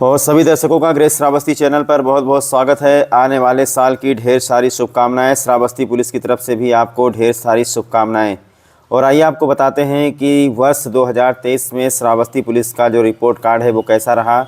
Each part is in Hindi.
और सभी दर्शकों का ग्रेस श्रावस्ती चैनल पर बहुत बहुत स्वागत है। आने वाले साल की ढेर सारी शुभकामनाएं। श्रावस्ती पुलिस की तरफ से भी आपको ढेर सारी शुभकामनाएं। और आइए आपको बताते हैं कि वर्ष 2023 में श्रावस्ती पुलिस का जो रिपोर्ट कार्ड है वो कैसा रहा।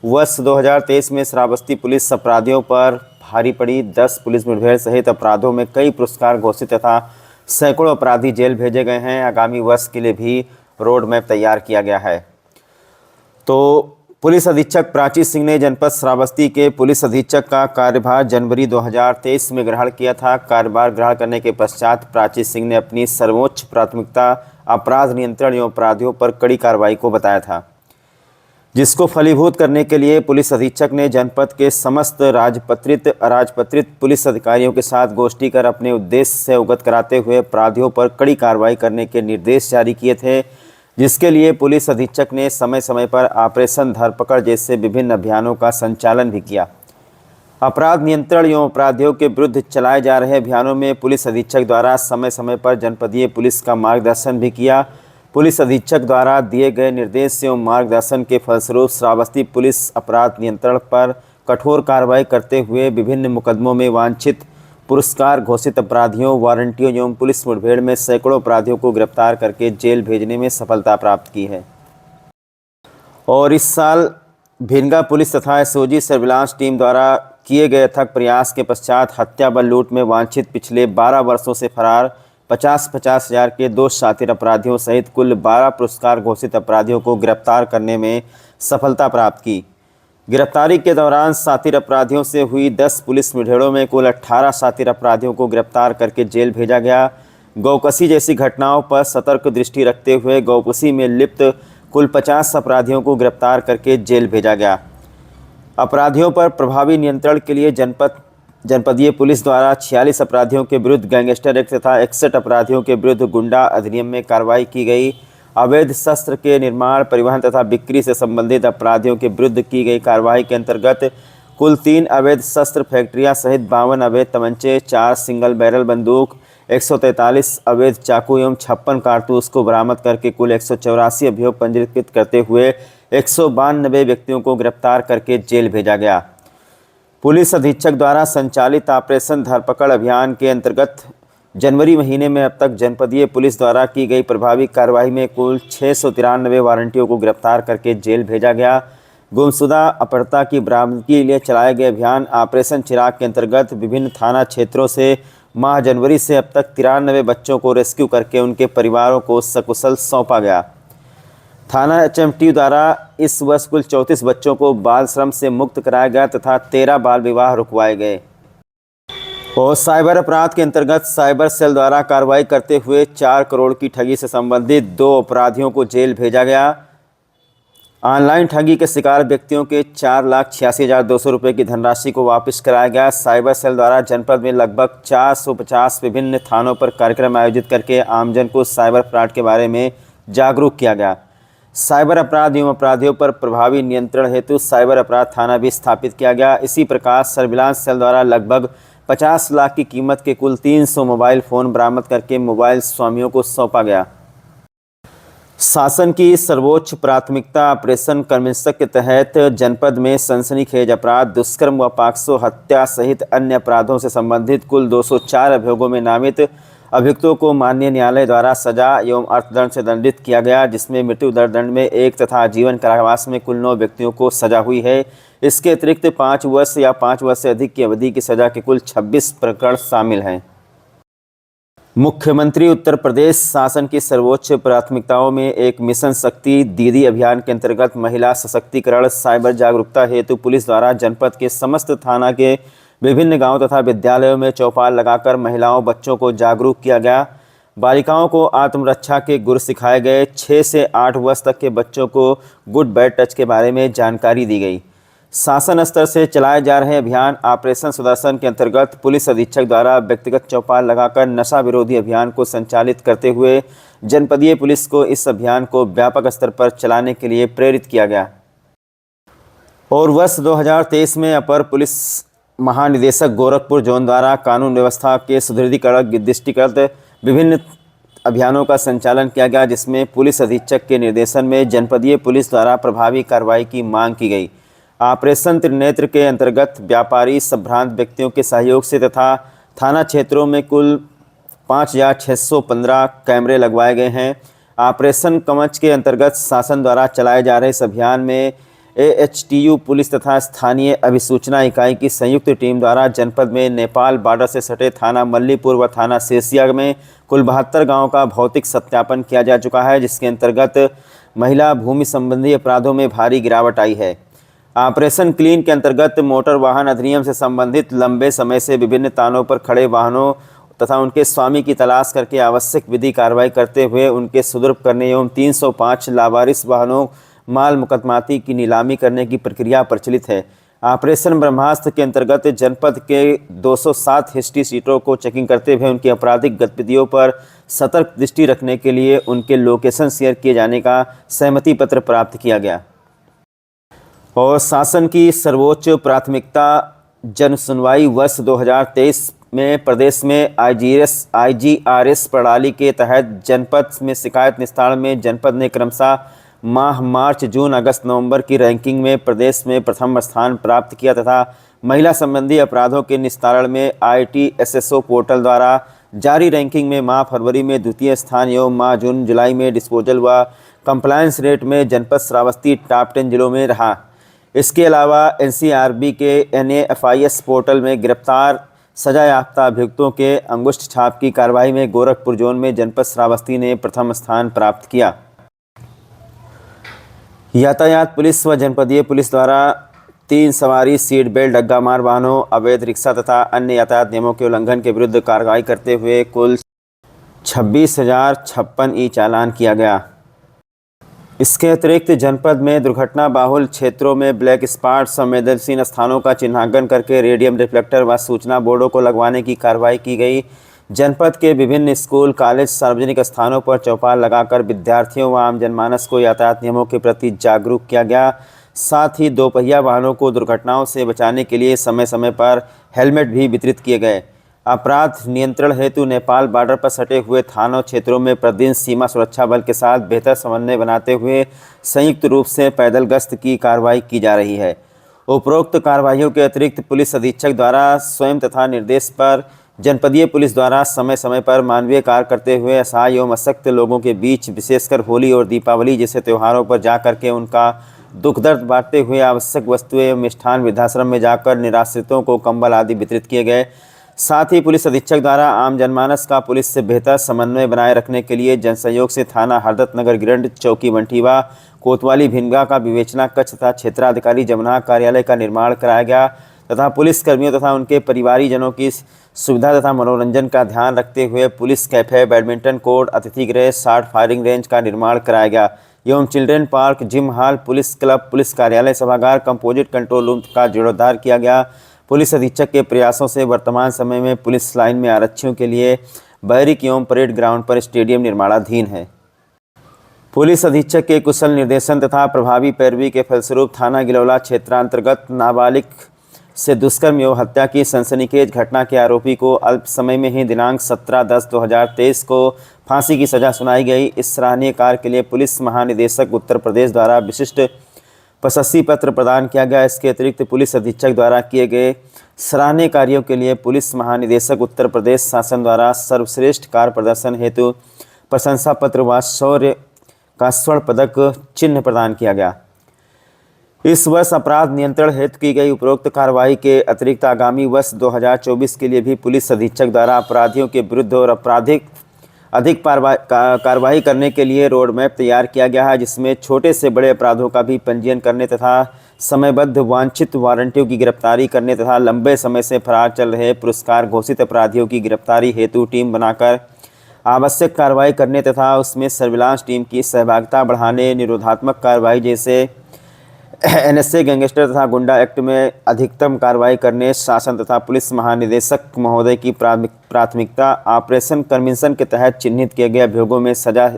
वर्ष 2023 में श्रावस्ती पुलिस अपराधियों पर भारी पड़ी। 10 पुलिस मुठभेड़ सहित अपराधों में कई पुरस्कार घोषित तथा सैकड़ों अपराधी जेल भेजे गए हैं। आगामी वर्ष के लिए भी रोड मैप तैयार किया गया है। तो पुलिस अधीक्षक प्राची सिंह ने जनपद श्रावस्ती के पुलिस अधीक्षक का कार्यभार जनवरी 2023 में ग्रहण किया था। कार्यभार ग्रहण करने के पश्चात प्राची सिंह ने अपनी सर्वोच्च प्राथमिकता अपराध नियंत्रण एवं अपराधियों पर कड़ी कार्रवाई को बताया था, जिसको फलीभूत करने के लिए पुलिस अधीक्षक ने जनपद के समस्त राजपत्रित अराजपत्रित पुलिस अधिकारियों के साथ गोष्ठी कर अपने उद्देश्य से अवगत कराते हुए अपराधियों पर कड़ी कार्रवाई करने के निर्देश जारी किए थे, जिसके लिए पुलिस अधीक्षक ने समय समय पर ऑपरेशन धरपकड़ जैसे विभिन्न अभियानों का संचालन भी किया। अपराध नियंत्रण एवं अपराधियों के विरुद्ध चलाए जा रहे अभियानों में पुलिस अधीक्षक द्वारा समय समय पर जनपदीय पुलिस का मार्गदर्शन भी किया। पुलिस अधीक्षक द्वारा दिए गए निर्देश एवं मार्गदर्शन के फलस्वरूप श्रावस्ती पुलिस अपराध नियंत्रण पर कठोर कार्रवाई करते हुए विभिन्न मुकदमों में वांछित पुरस्कार घोषित अपराधियों, वारंटियों एवं पुलिस मुठभेड़ में सैकड़ों अपराधियों को गिरफ्तार करके जेल भेजने में सफलता प्राप्त की है। और इस साल भिनगा पुलिस तथा एसओजी सर्विलांस टीम द्वारा किए गए अथक प्रयास के पश्चात हत्या व लूट में वांछित पिछले 12 वर्षों से फरार 50-50 हज़ार के 2 शातिर अपराधियों सहित कुल 12 पुरस्कार घोषित अपराधियों को गिरफ्तार करने में सफलता प्राप्त की। गिरफ्तारी के दौरान शातिर अपराधियों से हुई 10 पुलिस मुठभेड़ों में कुल 18 शातिर अपराधियों को गिरफ्तार करके जेल भेजा गया। गौकसी जैसी घटनाओं पर सतर्क दृष्टि रखते हुए गौकसी में लिप्त कुल 50 अपराधियों को गिरफ्तार करके जेल भेजा गया। अपराधियों पर प्रभावी नियंत्रण के लिए जनपदीय पुलिस द्वारा 46 अपराधियों के विरुद्ध गैंगस्टर एक्ट तथा 61 अपराधियों के विरुद्ध गुंडा अधिनियम में कार्रवाई की गई। अवैध शस्त्र के निर्माण, परिवहन तथा बिक्री से संबंधित अपराधियों के विरुद्ध की गई कार्रवाई के अंतर्गत कुल 3 अवैध शस्त्र फैक्ट्रियां सहित 52 अवैध तमंचे, 4 सिंगल बैरल बंदूक, 143 अवैध चाकू एवं 56 कारतूस को बरामद करके कुल 184 अभियोग पंजीकृत करते हुए 192 व्यक्तियों को गिरफ्तार करके जेल भेजा गया। पुलिस अधीक्षक द्वारा संचालित ऑपरेशन धरपकड़ अभियान के अंतर्गत जनवरी महीने में अब तक जनपदीय पुलिस द्वारा की गई प्रभावी कार्रवाई में कुल 693 वारंटियों को गिरफ्तार करके जेल भेजा गया। गुमशुदा अपहर्ता की बरामदगी के लिए चलाए गए अभियान ऑपरेशन चिराग के अंतर्गत विभिन्न थाना क्षेत्रों से माह जनवरी से अब तक 93 बच्चों को रेस्क्यू करके उनके परिवारों को सकुशल सौंपा गया। थाना एचएमटी द्वारा इस वर्ष कुल 34 बच्चों को बाल श्रम से मुक्त कराया गया तथा 13 बाल विवाह रुकवाए गए। और साइबर अपराध के अंतर्गत साइबर सेल द्वारा कार्रवाई करते हुए 4 करोड़ की ठगी से संबंधित 2 अपराधियों को जेल भेजा गया। ऑनलाइन ठगी के शिकार व्यक्तियों के 4,86,200 रुपये की धनराशि को वापस कराया गया। साइबर सेल द्वारा जनपद में लगभग 450 विभिन्न थानों पर कार्यक्रम आयोजित करके आमजन को साइबर फ्रॉड के बारे में जागरूक किया गया। साइबर अपराध एवं अपराधियों पर प्रभावी नियंत्रण हेतु साइबर अपराध थाना भी स्थापित किया गया। इसी प्रकार सर्विलांस सेल द्वारा लगभग 50 लाख की कीमत के कुल 300 मोबाइल फ़ोन बरामद करके मोबाइल स्वामियों को सौंपा गया। शासन की सर्वोच्च प्राथमिकता ऑपरेशन कर्मशक के तहत जनपद में सनसनीखेज अपराध, दुष्कर्म व पॉक्सो हत्या सहित अन्य अपराधों से संबंधित कुल 204 अभियोगों में नामित अभियुक्तों को माननीय न्यायालय द्वारा सजा एवं अर्थदंड से दंडित किया गया, जिसमें मृत्यु दंड में 1 तथा आजीवन कारावास में कुल 9 व्यक्तियों को सजा हुई है। इसके अतिरिक्त 5 वर्ष या 5 वर्ष से अधिक की अवधि की सजा के कुल 26 प्रकरण शामिल हैं। मुख्यमंत्री उत्तर प्रदेश शासन की सर्वोच्च प्राथमिकताओं में एक मिशन शक्ति दीदी अभियान के अंतर्गत महिला सशक्तिकरण साइबर जागरूकता हेतु पुलिस द्वारा जनपद के समस्त थाना के विभिन्न गांव तथा विद्यालयों में चौपाल लगाकर महिलाओं बच्चों को जागरूक किया गया। बालिकाओं को आत्मरक्षा के गुर सिखाए गए। 6 से 8 वर्ष तक के बच्चों को गुड बैड टच के बारे में जानकारी दी गई। शासन स्तर से चलाए जा रहे अभियान ऑपरेशन सुदर्शन के अंतर्गत पुलिस अधीक्षक द्वारा व्यक्तिगत चौपाल लगाकर नशा विरोधी अभियान को संचालित करते हुए जनपदीय पुलिस को इस अभियान को व्यापक स्तर पर चलाने के लिए प्रेरित किया गया। और वर्ष 2023 में अपर पुलिस महानिदेशक गोरखपुर जोन द्वारा कानून व्यवस्था के सुदृढ़ीकरण दृष्टिगत विभिन्न अभियानों का संचालन किया गया, जिसमें पुलिस अधीक्षक के निर्देशन में जनपदीय पुलिस द्वारा प्रभावी कार्रवाई की मांग की गई। ऑपरेशन त्रिनेत्र के अंतर्गत व्यापारी संभ्रांत व्यक्तियों के सहयोग से तथा थाना क्षेत्रों में कुल 5,615 कैमरे लगवाए गए हैं। ऑपरेशन कवच के अंतर्गत शासन द्वारा चलाए जा रहे इस अभियान में AHTU पुलिस तथा स्थानीय अभिसूचना इकाई की संयुक्त टीम द्वारा जनपद में नेपाल बॉर्डर से सटे थाना मल्लीपुर व थाना सेसिया में कुल 72 गाँवों का भौतिक सत्यापन किया जा चुका है, जिसके अंतर्गत महिला भूमि संबंधी अपराधों में भारी गिरावट आई है। ऑपरेशन क्लीन के अंतर्गत मोटर वाहन अधिनियम से संबंधित लंबे समय से विभिन्न तानों पर खड़े वाहनों तथा उनके स्वामी की तलाश करके आवश्यक विधि कार्रवाई करते हुए उनके सुदृढ़ करने एवं 305 लावारिस वाहनों माल मुकदमाती की नीलामी करने की प्रक्रिया प्रचलित है। ऑपरेशन ब्रह्मास्त्र के अंतर्गत जनपद के 207 हिस्ट्री सीटों को चेकिंग करते हुए उनकी आपराधिक गतिविधियों पर सतर्क दृष्टि रखने के लिए उनके लोकेशन शेयर किए जाने का सहमति पत्र प्राप्त किया गया। और शासन की सर्वोच्च प्राथमिकता जन सुनवाई वर्ष 2023 में प्रदेश में IGRS प्रणाली के तहत जनपद में शिकायत निस्तारण में जनपद ने क्रमशः माह मार्च, जून, अगस्त, नवंबर की रैंकिंग में प्रदेश में प्रथम स्थान प्राप्त किया तथा महिला संबंधी अपराधों के निस्तारण में ITSSO पोर्टल द्वारा जारी रैंकिंग में माह फरवरी में द्वितीय स्थान एवं माह जून जुलाई में डिस्पोजल व कंप्लायंस रेट में जनपद श्रावस्ती टॉप 10 जिलों में रहा। इसके अलावा NCRB के NAFIS पोर्टल में गिरफ्तार सजा याफ्ता अभियुक्तों के अंगुष्ठ छाप की कार्रवाई में गोरखपुर जोन में जनपद श्रावस्ती ने प्रथम स्थान प्राप्त किया। यातायात पुलिस व जनपदीय पुलिस द्वारा 3 सवारी सीट बेल्ट डग्गा मार वाहनों, अवैध रिक्शा तथा अन्य यातायात नियमों के उल्लंघन के विरुद्ध कार्रवाई करते हुए कुल 26,056 ई चालान किया गया। इसके अतिरिक्त जनपद में दुर्घटना बाहुल क्षेत्रों में ब्लैक स्पॉट संवेदनशील स्थानों का चिन्हांकन करके रेडियम रिफ्लेक्टर व सूचना बोर्डों को लगवाने की कार्रवाई की गई। जनपद के विभिन्न स्कूल, कॉलेज, सार्वजनिक स्थानों पर चौपाल लगाकर विद्यार्थियों व आम जनमानस को यातायात नियमों के प्रति जागरूक किया गया। साथ ही दोपहिया वाहनों को दुर्घटनाओं से बचाने के लिए समय समय पर हेलमेट भी वितरित किए गए। अपराध नियंत्रण हेतु नेपाल बॉर्डर पर सटे हुए थानों क्षेत्रों में प्रतिदिन सीमा सुरक्षा बल के साथ बेहतर समन्वय बनाते हुए संयुक्त रूप से पैदल गश्त की कार्रवाई की जा रही है। उपरोक्त कार्रवाइयों के अतिरिक्त पुलिस अधीक्षक द्वारा स्वयं तथा निर्देश पर जनपदीय पुलिस द्वारा समय समय पर मानवीय कार्य करते हुए असहाय एवं अशक्त लोगों के बीच विशेषकर होली और दीपावली जैसे त्योहारों पर जा करके उनका दुख दर्द बांटते हुए आवश्यक वस्तुएं एवं मिष्ठान वृद्धाश्रम में जाकर निराश्रितों को कंबल आदि वितरित किए गए। साथ ही पुलिस अधीक्षक द्वारा आम जनमानस का पुलिस से बेहतर समन्वय बनाए रखने के लिए जनसहयोग से थाना हरदत्त नगर गिरंड, चौकी बंटीवा, कोतवाली भिनगा का विवेचना कक्ष तथा क्षेत्राधिकारी जमुना कार्यालय का निर्माण कराया गया तथा पुलिस कर्मियों तथा उनके परिवारीजनों की सुविधा तथा मनोरंजन का ध्यान रखते हुए पुलिस कैफे, बैडमिंटन कोर्ट, अतिथि गृह, शॉर्ट फायरिंग रेंज का निर्माण कराया गया एवं children park, gym hall, police club, police कार्यालय, सभागार, कंपोजिट कंट्रोल रूम का जीर्णोद्धार किया गया। पुलिस अधीक्षक के प्रयासों से वर्तमान समय में पुलिस लाइन में आरक्षियों के लिए बैरिक एवं परेड ग्राउंड पर स्टेडियम निर्माणाधीन है। पुलिस अधीक्षक के कुशल निर्देशन तथा प्रभावी पैरवी के फलस्वरूप थाना गिलौला क्षेत्रांतर्गत नाबालिग से दुष्कर्म एवं हत्या की सनसनीखेज घटना के आरोपी को अल्प समय में ही दिनांक 17/10/2023 को फांसी की सजा सुनाई गई। इस सराहनीय कार्य के लिए पुलिस महानिदेशक उत्तर प्रदेश द्वारा विशिष्ट प्रशस्ति पत्र प्रदान किया गया। इसके अतिरिक्त पुलिस अधीक्षक द्वारा किए गए सराहनीय कार्यों के लिए पुलिस महानिदेशक उत्तर प्रदेश शासन द्वारा सर्वश्रेष्ठ कार्य प्रदर्शन हेतु प्रशंसा पत्र व शौर्य का स्वर्ण पदक चिन्ह प्रदान किया गया। इस वर्ष अपराध नियंत्रण हेतु की गई उपरोक्त कार्रवाई के अतिरिक्त आगामी वर्ष 2024 के लिए भी पुलिस अधीक्षक द्वारा अपराधियों के विरुद्ध और अधिक कार्रवाई करने के लिए रोड मैप तैयार किया गया है, जिसमें छोटे से बड़े अपराधों का भी पंजीयन करने तथा समयबद्ध वांछित वारंटियों की गिरफ्तारी करने तथा लंबे समय से फरार चल रहे पुरस्कार घोषित अपराधियों की गिरफ्तारी हेतु टीम बनाकर आवश्यक कार्रवाई करने तथा उसमें सर्विलांस टीम की सहभागिता बढ़ाने, निरोधात्मक कार्रवाई जैसे NSA, गैंगस्टर तथा गुंडा एक्ट में अधिकतम कार्रवाई करने शासन तथा पुलिस महानिदेशक महोदय की प्राथमिकता ऑपरेशन कमीशन के तहत चिन्हित किए गए अभियोगों में सजा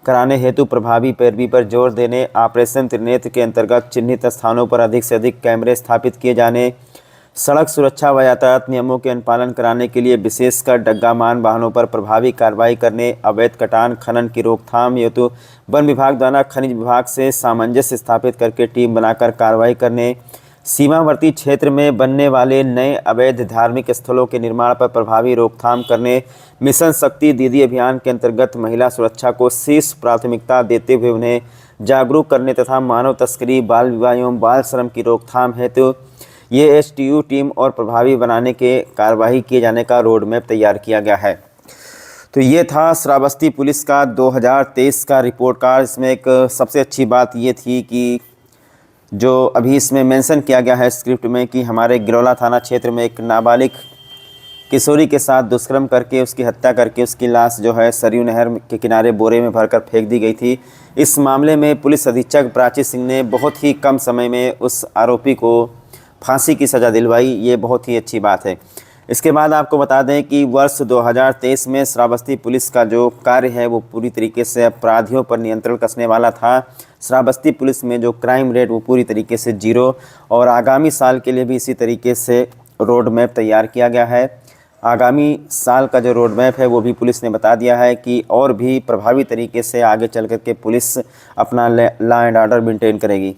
कराने हेतु प्रभावी पैरवी पर जोर देने, ऑपरेशन त्रिनेत्र के अंतर्गत चिन्हित स्थानों पर अधिक से अधिक कैमरे स्थापित किए जाने, सड़क सुरक्षा व यातायात नियमों के अनुपालन कराने के लिए विशेषकर डग्गामान वाहनों पर प्रभावी कार्रवाई करने, अवैध कटान खनन की रोकथाम हेतु वन विभाग द्वारा खनिज विभाग से सामंजस्य स्थापित करके टीम बनाकर कार्रवाई करने, सीमावर्ती क्षेत्र में बनने वाले नए अवैध धार्मिक स्थलों के निर्माण पर प्रभावी रोकथाम करने, मिशन शक्ति दीदी अभियान के अंतर्गत महिला सुरक्षा को शीर्ष प्राथमिकता देते हुए उन्हें जागरूक करने तथा मानव तस्करी, बाल विवाह एवं बाल श्रम की रोकथाम हेतु ये एसटीयू टीम और प्रभावी बनाने के कार्यवाही किए जाने का रोड मैप तैयार किया गया है। तो ये था श्रावस्ती पुलिस का 2023 का रिपोर्ट कार्ड। इसमें एक सबसे अच्छी बात ये थी कि जो अभी इसमें मेंशन किया गया है स्क्रिप्ट में कि हमारे गिरौला थाना क्षेत्र में एक नाबालिग किशोरी के साथ दुष्कर्म करके उसकी हत्या करके उसकी लाश जो है सरयू नहर के किनारे बोरे में भरकर फेंक दी गई थी। इस मामले में पुलिस अधीक्षक प्राची सिंह ने बहुत ही कम समय में उस आरोपी को फांसी की सज़ा दिलवाई। ये बहुत ही अच्छी बात है। इसके बाद आपको बता दें कि वर्ष 2023 में श्रावस्ती पुलिस का जो कार्य है वो पूरी तरीके से अपराधियों पर नियंत्रण कसने वाला था। श्रावस्ती पुलिस में जो क्राइम रेट वो पूरी तरीके से 0 और आगामी साल के लिए भी इसी तरीके से रोड मैप तैयार किया गया है। आगामी साल का जो रोड मैप है वो भी पुलिस ने बता दिया है कि और भी प्रभावी तरीके से आगे चल कर के पुलिस अपना लॉ एंड ऑर्डर मेंटेन करेगी।